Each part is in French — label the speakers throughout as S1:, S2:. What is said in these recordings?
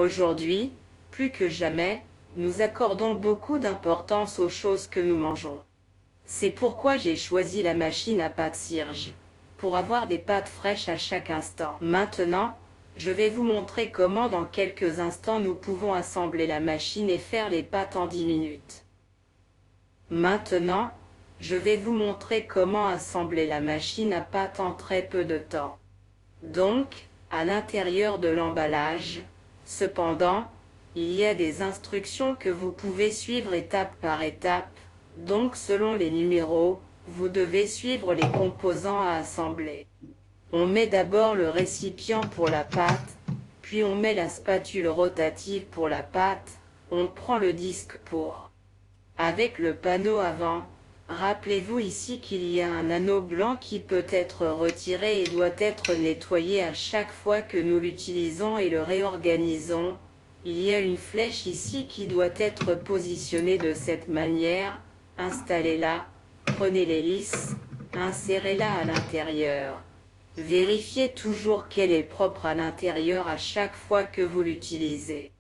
S1: Aujourd'hui, plus que jamais, nous accordons beaucoup d'importance aux choses que nous mangeons. C'est pourquoi j'ai choisi la machine à pâte Cirge, pour avoir des pâtes fraîches à chaque instant. Maintenant, je vais vous montrer comment dans quelques instants nous pouvons assembler la machine et faire les pâtes en 10 minutes. Maintenant, je vais vous montrer comment assembler la machine à pâte en très peu de temps. Donc, à l'intérieur de l'emballage, cependant, il y a des instructions que vous pouvez suivre étape par étape, donc selon les numéros, vous devez suivre les composants à assembler. On met d'abord le récipient pour la pâte, puis on met la spatule rotative pour la pâte, on prend le disque pour. Avec le panneau avant, rappelez-vous ici qu'il y a un anneau blanc qui peut être retiré et doit être nettoyé à chaque fois que nous l'utilisons et le réorganisons. Il y a une flèche ici qui doit être positionnée de cette manière. Installez-la, prenez l'hélice, insérez-la à l'intérieur. Vérifiez toujours qu'elle est propre à l'intérieur à chaque fois que vous l'utilisez.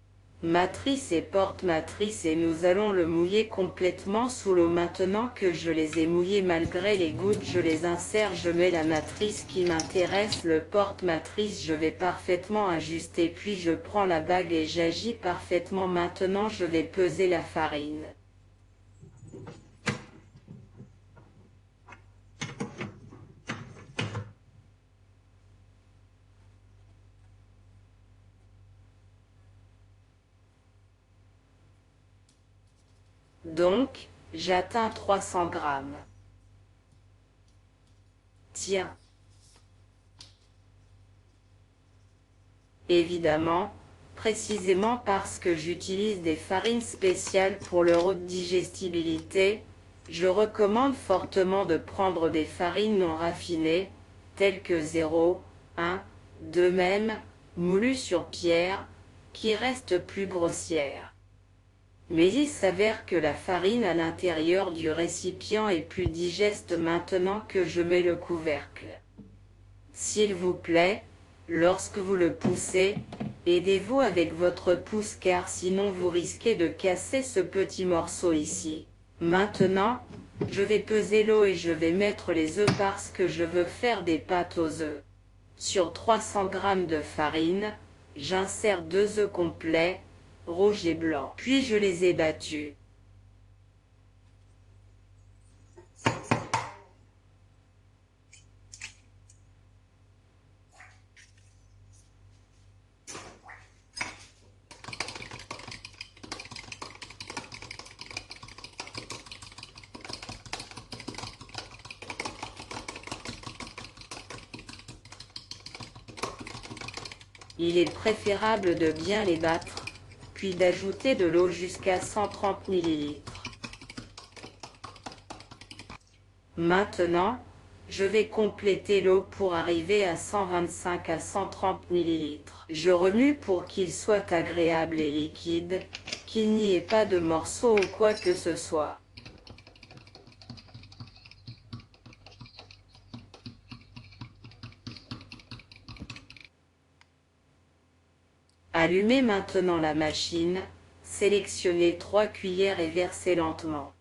S1: Matrice et porte-matrice et nous allons le mouiller complètement sous l'eau. Maintenant que je les ai mouillés malgré les gouttes, je les insère, je mets la matrice qui m'intéresse, le porte-matrice, je vais parfaitement ajuster, puis je prends la bague et j'agis parfaitement. Maintenant je vais peser la farine. Donc, j'atteins 300 grammes. Tiens. Évidemment, précisément parce que j'utilise des farines spéciales pour leur haute digestibilité, je recommande fortement de prendre des farines non raffinées, telles que 0, 1, 2 même, moulues sur pierre, qui restent plus grossières. Mais il s'avère que la farine à l'intérieur du récipient est plus digeste maintenant que je mets le couvercle. S'il vous plaît, lorsque vous le poussez, aidez-vous avec votre pouce car sinon vous risquez de casser ce petit morceau ici. Maintenant, je vais peser l'eau et je vais mettre les œufs parce que je veux faire des pâtes aux œufs. Sur 300 g de farine, j'insère 2 œufs complets, rouge et blanc. Puis je les ai battus. Il est préférable de bien les battre, puis d'ajouter de l'eau jusqu'à 130 ml. Maintenant, je vais compléter l'eau pour arriver à 125 à 130 ml. Je remue pour qu'il soit agréable et liquide, qu'il n'y ait pas de morceaux ou quoi que ce soit. Allumez maintenant la machine, sélectionnez 3 cuillères et versez lentement.